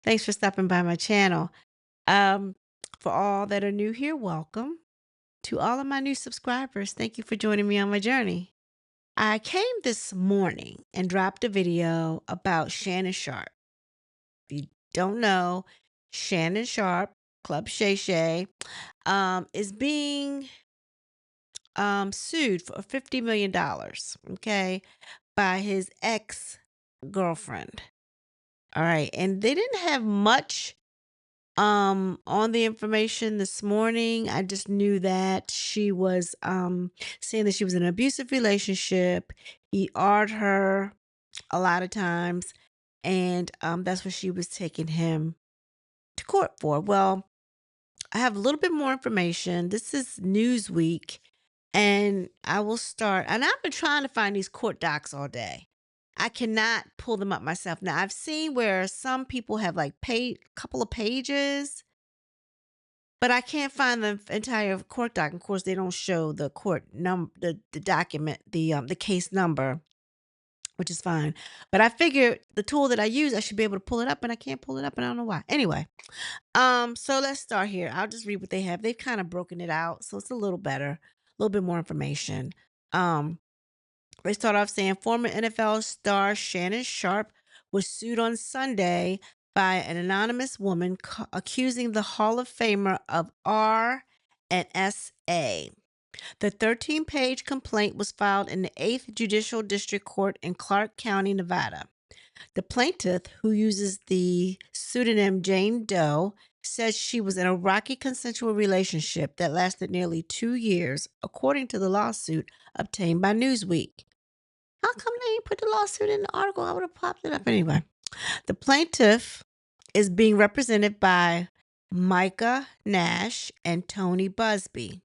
Thanks for stopping by my channel. Um, for all that are new here, welcome. To all of my new subscribers, thank you for joining me on my journey. I came this morning and dropped a video about Shannon Sharpe. If you don't know, Shannon Sharpe, Club Shay Shay, is being sued for $50 million, okay, by his ex girlfriend. All right. And they didn't have much on the information this morning. I just knew that she was saying that she was in an abusive relationship. He R'd her a lot of times, and that's what she was taking him to court for. Well, I have a little bit more information. This is Newsweek, and I will start. And I've been trying to find these court docs all day. I cannot pull them up myself. Now, I've seen where some people have like paid a couple of pages, but I can't find the entire court doc. Of course, they don't show the court number, the document, the case number, which is fine. But I figured the tool that I use, I should be able to pull it up, and I can't pull it up, and I don't know why. Anyway, so let's start here. I'll just read what they have. They've kind of broken it out, so it's a little better, a little bit more information. Um, they start off saying former NFL star Shannon Sharpe was sued on Sunday by an anonymous woman accusing the Hall of Famer of R and SA. The 13-page complaint was filed in the 8th Judicial District Court in Clark County, Nevada. The plaintiff, who uses the pseudonym Jane Doe, says she was in a rocky consensual relationship that lasted nearly 2 years, according to the lawsuit obtained by Newsweek. How come they ain't put the lawsuit in the article? I would have popped it up anyway. The plaintiff is being represented by Micah Nash and Tony Busby.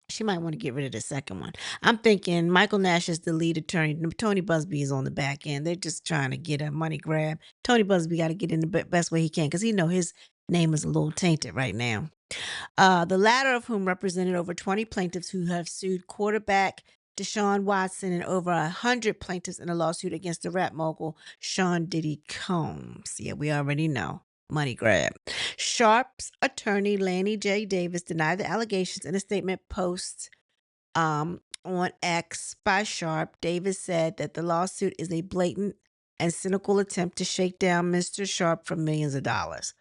She might want to get rid of the second one. I'm thinking Michael Nash is the lead attorney. Tony Busby is on the back end. They're just trying to get a money grab. Tony Busby got to get in the best way he can because he know his name is a little tainted right now. The latter of whom represented over 20 plaintiffs who have sued quarterback Deshaun Watson and over 100 plaintiffs in a lawsuit against the rap mogul Sean Diddy Combs. Yeah, we already know. Money grab. Sharpe's attorney, Lanny J. Davis, denied the allegations in a statement post on X by Sharpe. Davis said that the lawsuit is a blatant and cynical attempt to shake down Mr. Sharpe for millions of dollars.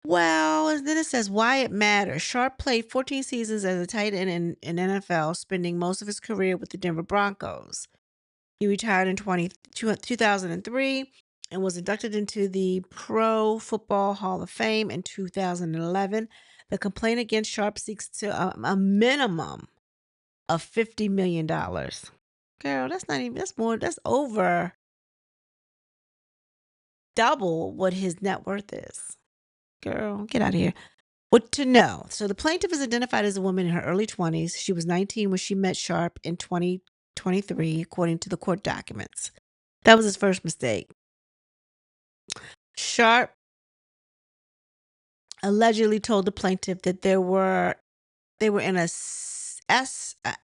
Well, and then it says why it matters. Sharpe played 14 seasons as a tight end in NFL, spending most of his career with the Denver Broncos. He retired in 2003 and was inducted into the Pro Football Hall of Fame in 2011. The complaint against Sharpe seeks to a minimum of $50 million. Girl, that's not even, that's over double what his net worth is. Girl, get out of here. What to know? So the plaintiff is identified as a woman in her early 20s. She was 19 when she met Sharpe in 2023, according to the court documents. That was his first mistake. Sharpe allegedly told the plaintiff that they were in a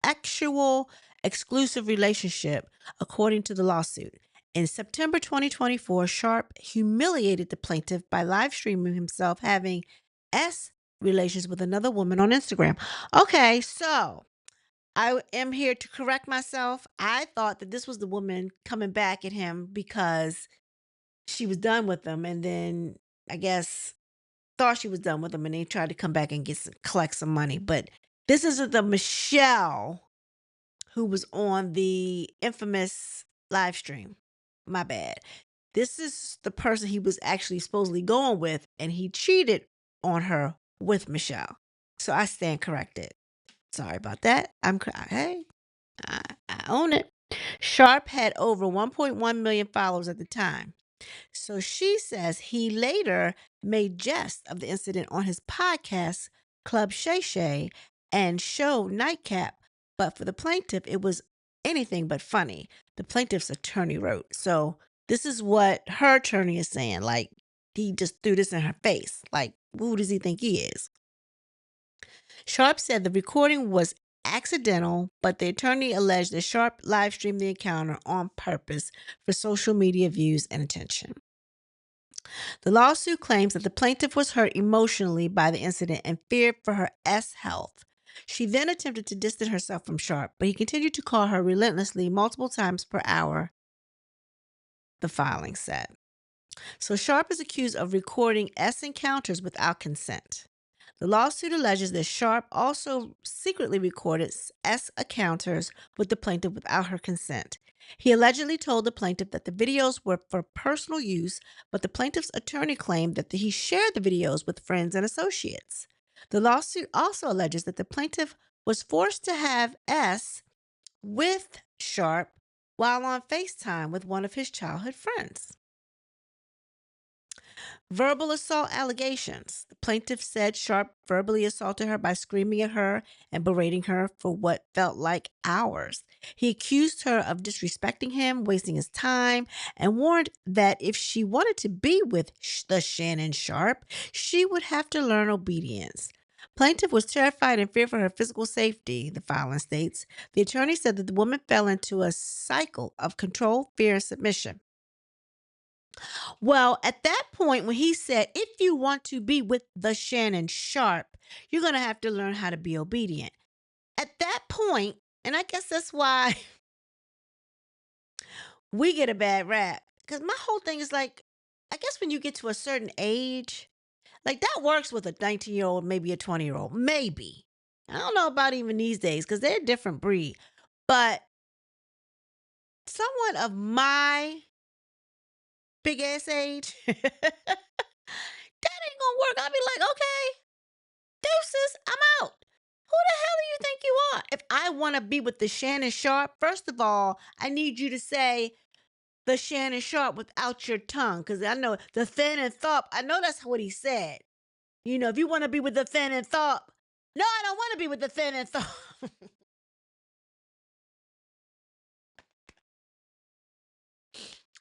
actual exclusive relationship, according to the lawsuit. In September 2024, Sharpe humiliated the plaintiff by live streaming himself having relations with another woman on Instagram. Okay, so I am here to correct myself. I thought that this was the woman coming back at him because she was done with him, and then I guess thought she was done with him, and they tried to come back and collect some money. But this isn't the Michelle who was on the infamous live stream. My bad. This is the person he was actually supposedly going with, and he cheated on her with Michelle. So I stand corrected. Sorry about that. Hey, I own it. Sharpe had over 1.1 million followers at the time. So she says he later made jest of the incident on his podcast, Club Shay Shay, and show Nightcap. But for the plaintiff, it was anything but funny. The plaintiff's attorney wrote. So this is what her attorney is saying. Like, he just threw this in her face. Like, who does he think he is? Sharpe said the recording was accidental, but the attorney alleged that Sharpe live streamed the encounter on purpose for social media views and attention. The lawsuit claims that the plaintiff was hurt emotionally by the incident and feared for her S health. She then attempted to distance herself from Sharpe, but he continued to call her relentlessly multiple times per hour, the filing said. So Sharpe is accused of recording S encounters without consent. The lawsuit alleges that Sharpe also secretly recorded S encounters with the plaintiff without her consent. He allegedly told the plaintiff that the videos were for personal use, but the plaintiff's attorney claimed that he shared the videos with friends and associates. The lawsuit also alleges that the plaintiff was forced to have S with Sharpe while on FaceTime with one of his childhood friends. Verbal assault allegations. The plaintiff said Sharpe verbally assaulted her by screaming at her and berating her for what felt like hours. He accused her of disrespecting him, wasting his time, and warned that if she wanted to be with the Shannon Sharpe, she would have to learn obedience. Plaintiff was terrified and feared for her physical safety, the filing states. The attorney said that the woman fell into a cycle of control, fear, and submission. Well, at that point, when he said, if you want to be with the Shannon Sharpe, you're going to have to learn how to be obedient. At that point, and I guess that's why we get a bad rap, because my whole thing is like, I guess when you get to a certain age, like that works with a 19-year-old, maybe a 20-year-old, maybe. I don't know about even these days because they're a different breed. But someone of my big ass age, that ain't gonna work. I'll be like, okay, deuces, I'm out. Who the hell do you think you are? If I want to be with the Shannon Sharpe, first of all, I need you to say the Shannon Sharpe without your tongue. Because I know the thin and thought, I know that's what he said. You know, if you want to be with the thin and thought, no, I don't want to be with the thin and thought.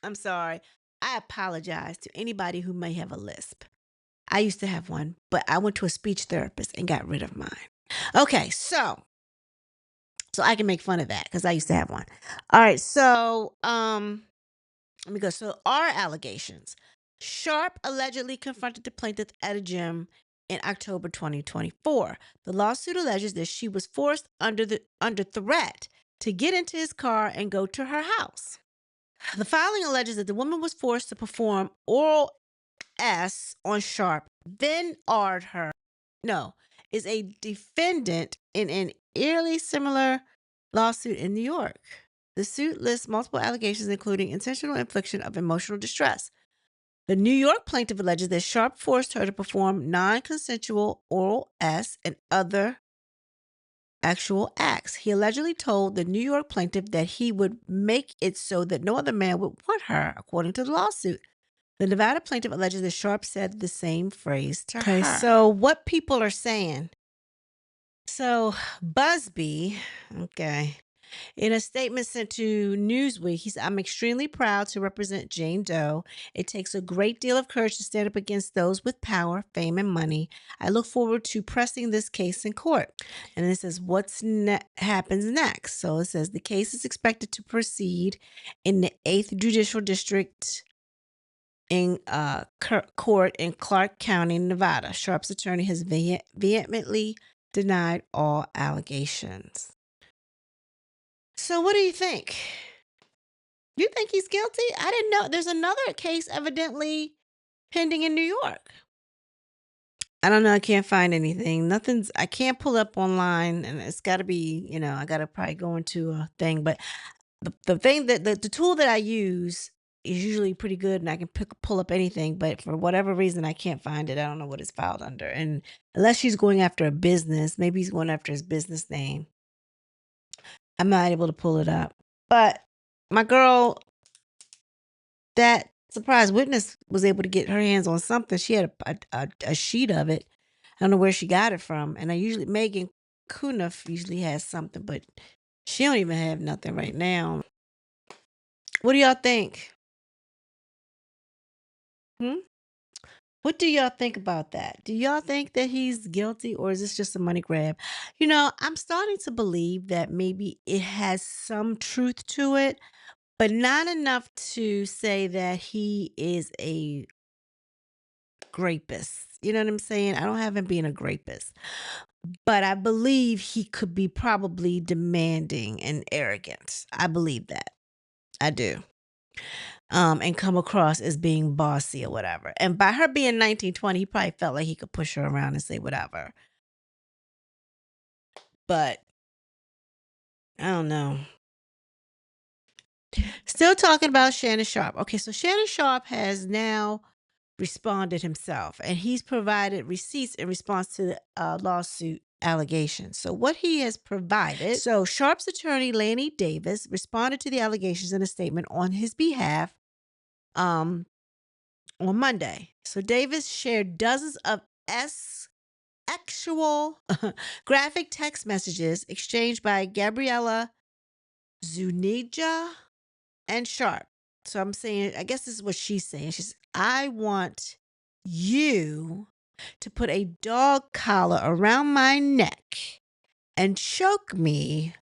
I'm sorry. I apologize to anybody who may have a lisp. I used to have one, but I went to a speech therapist and got rid of mine. Okay, so I can make fun of that because I used to have one. All right, so let me go. So our allegations. Sharpe allegedly confronted the plaintiff at a gym in October 2024. The lawsuit alleges that she was forced under threat to get into his car and go to her house. The filing alleges that the woman was forced to perform oral S on Sharpe, then R'd her. No, is a defendant in an eerily similar lawsuit in New York. The suit lists multiple allegations, including intentional infliction of emotional distress. The New York plaintiff alleges that Sharpe forced her to perform non consensual oral S and other actual acts. He allegedly told the New York plaintiff that he would make it so that no other man would want her, according to the lawsuit. The Nevada plaintiff alleges that Sharpe said the same phrase to her. Okay, so what people are saying. So Busby, okay, in a statement sent to Newsweek, he said, I'm extremely proud to represent Jane Doe. It takes a great deal of courage to stand up against those with power, fame, and money. I look forward to pressing this case in court. And it says, happens next? So it says, the case is expected to proceed in the 8th Judicial District in court in Clark County, Nevada. Sharpe's attorney has vehemently denied all allegations. So what do you think? You think he's guilty? I didn't know. There's another case evidently pending in New York. I don't know. I can't find anything. I can't pull up online, and it's got to be, I got to probably go into a thing. But the thing that the tool that I use is usually pretty good, and I can pull up anything. But for whatever reason, I can't find it. I don't know what it's filed under. And unless she's going after a business, maybe he's going after his business name. I'm not able to pull it up. But my girl, that surprise witness, was able to get her hands on something. She had a sheet of it. I don't know where she got it from. And Megan Kuniff usually has something, but she don't even have nothing right now. What do y'all think? What do y'all think about that? Do y'all think that he's guilty, or is this just a money grab? I'm starting to believe that maybe it has some truth to it, but not enough to say that he is a grapist. You know what I'm saying? I don't have him being a grapist. But I believe he could be probably demanding and arrogant. I believe that. I do. And come across as being bossy or whatever. And by her being 1920, he probably felt like he could push her around and say whatever. But I don't know. Still talking about Shannon Sharpe. Okay, so Shannon Sharpe has now responded himself, and he's provided receipts in response to the lawsuit allegations. So what he has provided, so Sharpe's attorney Lanny Davis responded to the allegations in a statement on his behalf on Monday. So Davis shared dozens of actual graphic text messages exchanged by Gabriella Zuniga and Sharpe. So I'm saying, I guess this is what she's saying. She's, I want you to put a dog collar around my neck and choke me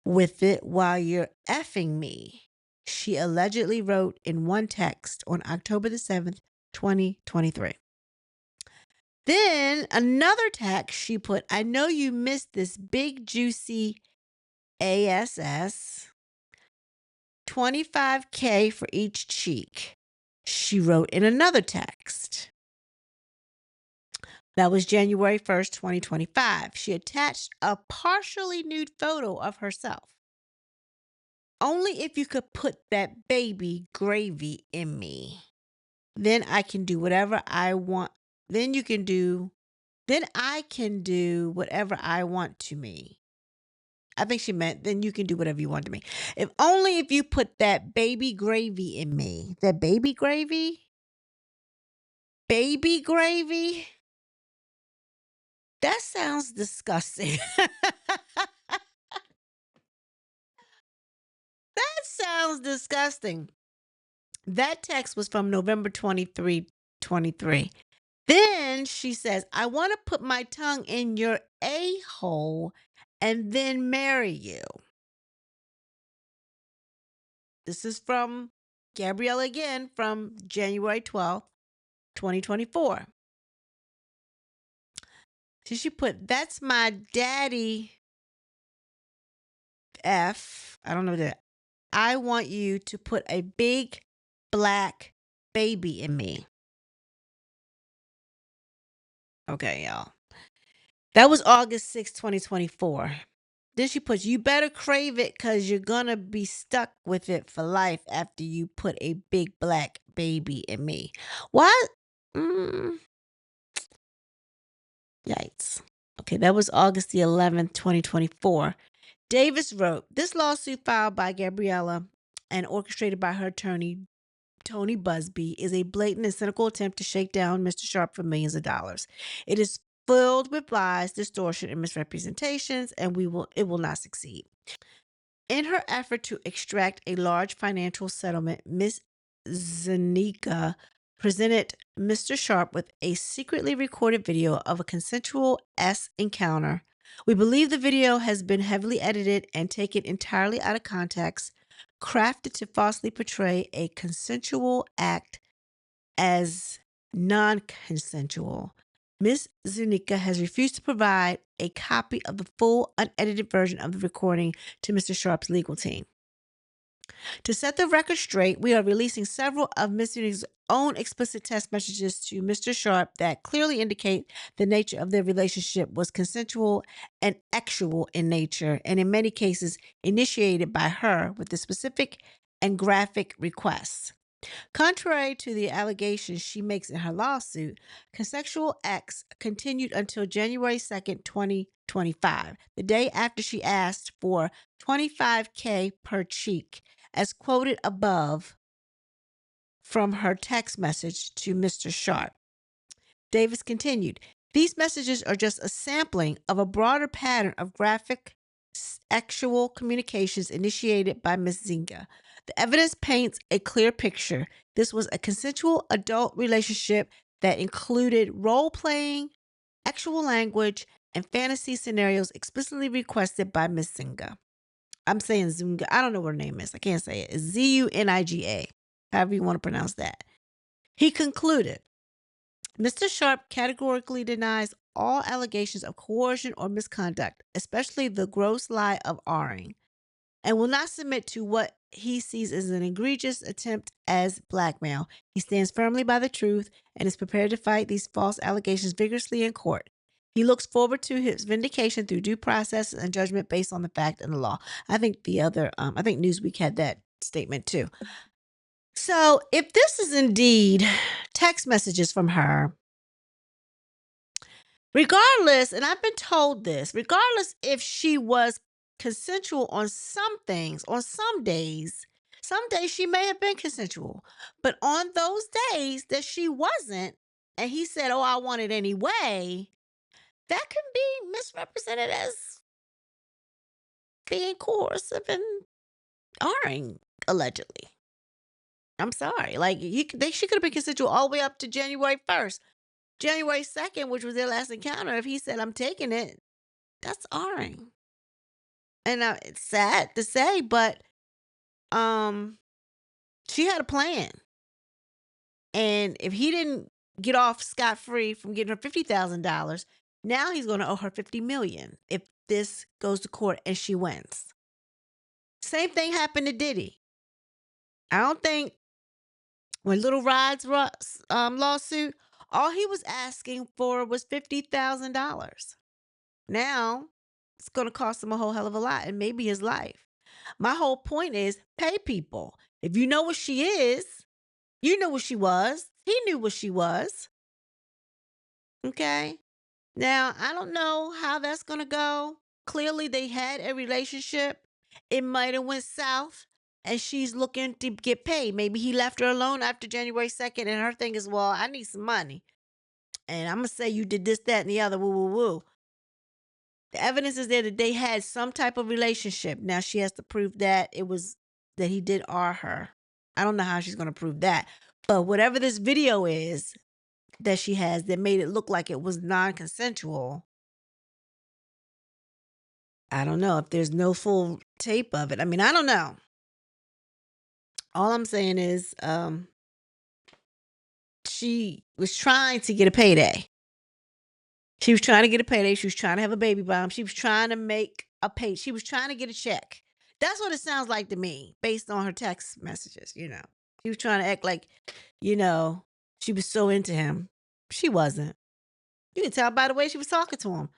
with it while you're effing me, she allegedly wrote in one text on October the 7th, 2023. Then another text she put, I know you missed this big juicy ASS, $25K for each cheek, she wrote in another text. That was January 1st, 2025. She attached a partially nude photo of herself. Only if you could put that baby gravy in me. Then I can do whatever I want. Then I can do whatever I want to me. I think she meant, then you can do whatever you want to me. If you put that baby gravy in me. That baby gravy? Baby gravy? That sounds disgusting. That sounds disgusting. That text was from November 23, 23. Then she says, I want to put my tongue in your a-hole and then marry you. This is from Gabrielle again from January 12th, 2024. So she put, that's my daddy F. I don't know that. I want you to put a big black baby in me. Okay, y'all. That was August 6th, 2024. Then she puts, you better crave it because you're going to be stuck with it for life after you put a big black baby in me. What? Yikes. Okay, that was August the 11th, 2024. Davis wrote, this lawsuit filed by Gabriella and orchestrated by her attorney, Tony Busby, is a blatant and cynical attempt to shake down Mr. Sharpe for millions of dollars. It is filled with lies, distortion, and misrepresentations, and it will not succeed. In her effort to extract a large financial settlement, Ms. Zuniga presented Mr. Sharpe with a secretly recorded video of a consensual encounter. We believe the video has been heavily edited and taken entirely out of context, crafted to falsely portray a consensual act as non-consensual. Ms. Zuniga has refused to provide a copy of the full unedited version of the recording to Mr. Sharpe's legal team. To set the record straight, we are releasing several of Ms. Zuniga's own explicit text messages to Mr. Sharpe that clearly indicate the nature of their relationship was consensual and actual in nature, and in many cases initiated by her with the specific and graphic requests. Contrary to the allegations she makes in her lawsuit, consensual acts continued until January 2nd, 2025, the day after she asked for $25K per cheek, as quoted above from her text message to Mr. Sharpe. Davis continued, these messages are just a sampling of a broader pattern of graphic actual communications initiated by Ms. Zuniga. The evidence paints a clear picture. This was a consensual adult relationship that included role-playing, actual language, and fantasy scenarios explicitly requested by Ms. Zuniga. I'm saying Zuniga. I don't know what her name is. I can't say it. It's Zuniga, however you want to pronounce that. He concluded, Mr. Sharp categorically denies all allegations of coercion or misconduct, especially the gross lie of R-ing, and will not submit to what he sees as an egregious attempt as blackmail. He stands firmly by the truth and is prepared to fight these false allegations vigorously in court. He looks forward to his vindication through due process and judgment based on the fact and the law. I think I think Newsweek had that statement too. So if this is indeed text messages from her, regardless, and I've been told this, regardless if she was consensual on some things, on some days she may have been consensual. But on those days that she wasn't, and he said, "Oh, I want it anyway," that can be misrepresented as being coercive and R-ing, allegedly. I'm sorry. Like, she could have been consensual all the way up to January 1st. January 2nd, which was their last encounter, if he said, "I'm taking it," that's R-ing. And it's sad to say, but she had a plan. And if he didn't get off scot-free from getting her $50,000, now he's going to owe her $50 million if this goes to court and she wins. Same thing happened to Diddy. I don't think when Little Rod's lawsuit, all he was asking for was $50,000. Now it's going to cost him a whole hell of a lot, and maybe his life. My whole point is pay people. If you know what she is, you know what she was. He knew what she was. Okay. Now, I don't know how that's going to go. Clearly, they had a relationship. It might have went south, and she's looking to get paid. Maybe he left her alone after January 2nd, and her thing is, well, I need some money. And I'm going to say you did this, that, and the other, woo, woo, woo. The evidence is there that they had some type of relationship. Now, she has to prove that he did R her. I don't know how she's going to prove that. But whatever this video is that she has that made it look like it was non-consensual, I don't know if there's no full tape of it. I mean, I don't know. All I'm saying is she was trying to get a payday. She was trying to get a payday. She was trying to have a baby bomb. She was trying to make a pay. She was trying to get a check. That's what it sounds like to me, based on her text messages, She was trying to act like, she was so into him. She wasn't. You can tell by the way she was talking to him.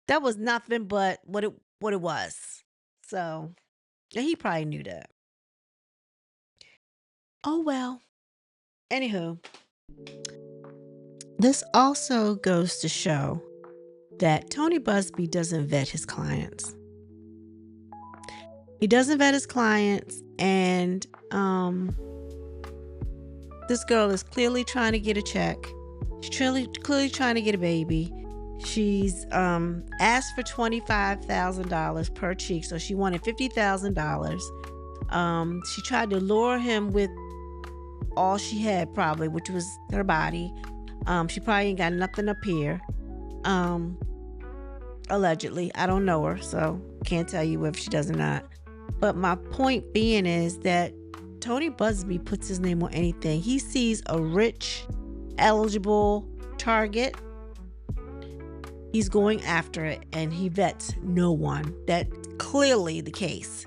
That was nothing but what it was. So, and he probably knew that. Oh, well. Anywho, this also goes to show that Tony Busby doesn't vet his clients. He doesn't vet his clients, and this girl is clearly trying to get a check. She's clearly trying to get a baby. She's asked for $25,000 per cheek, so she wanted $50,000. She tried to lure him with all she had, probably, which was her body. She probably ain't got nothing up here. Allegedly. I don't know her, so can't tell you if she does or not. But my point being is that Tony Busby puts his name on anything. He sees a rich, eligible target. He's going after it, and he vets no one. That's clearly the case.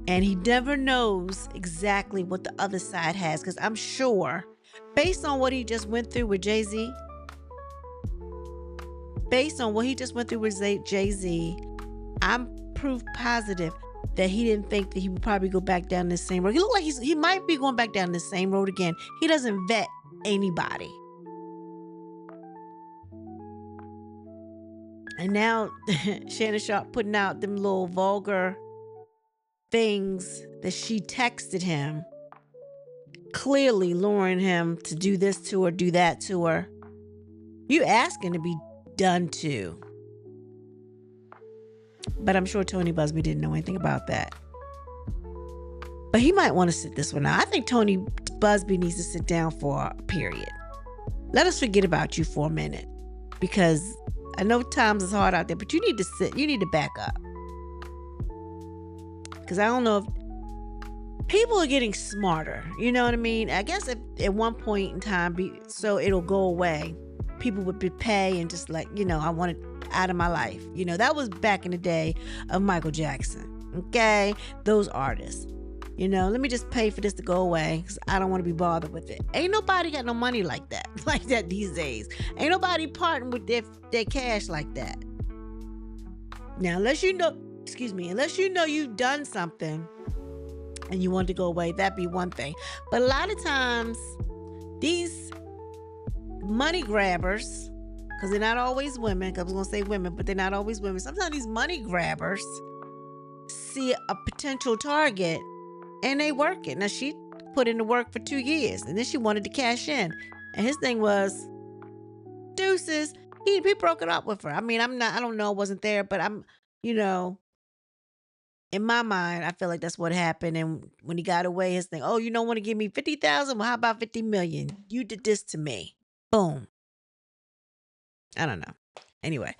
And he never knows exactly what the other side has, because I'm sure, based on what he just went through with Jay-Z, I'm proof positive that he didn't think that he would probably go back down this same road. He looked like he might be going back down this same road again. He doesn't vet anybody. And now Shannon Sharpe putting out them little vulgar things that she texted him, clearly luring him to do this to her, do that to her. You asking to be done to. But I'm sure Tony Busby didn't know anything about that. But he might want to sit this one out. I think Tony Busby needs to sit down for a period. Let us forget about you for a minute. Because I know times is hard out there, but you need to sit. You need to back up. Because I don't know people are getting smarter. You know what I mean? I guess if at one point in time, so it'll go away, people would be pay and just like, I want it out of my life. That was back in the day of Michael Jackson. Okay, those artists. Let me just pay for this to go away because I don't want to be bothered with it. Ain't nobody got no money like that, like that these days. Ain't nobody parting with their cash like that. Now, unless you know you've done something and you want to go away, that'd be one thing. But a lot of times, these money grabbers, because they're not always women, 'cause I was going to say women, but they're not always women. Sometimes these money grabbers see a potential target and they work it. Now, she put in the work for 2 years and then she wanted to cash in. And his thing was, deuces. He broke it up with her. I mean, I don't know, I wasn't there, but you know, in my mind, I feel like that's what happened. And when he got away, his thing, oh, you don't want to give me 50,000? Well, how about 50 million? You did this to me. Boom. I don't know. Anyway,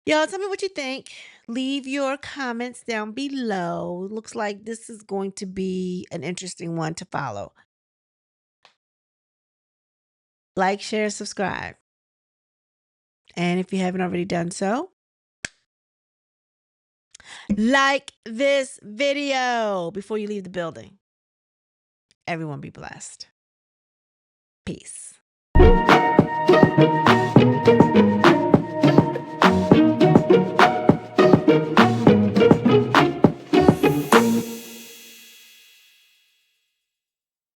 y'all tell me what you think. Leave your comments down below. Looks like this is going to be an interesting one to follow. Like, share, subscribe. And if you haven't already done so, like this video before you leave the building. Everyone be blessed. Peace.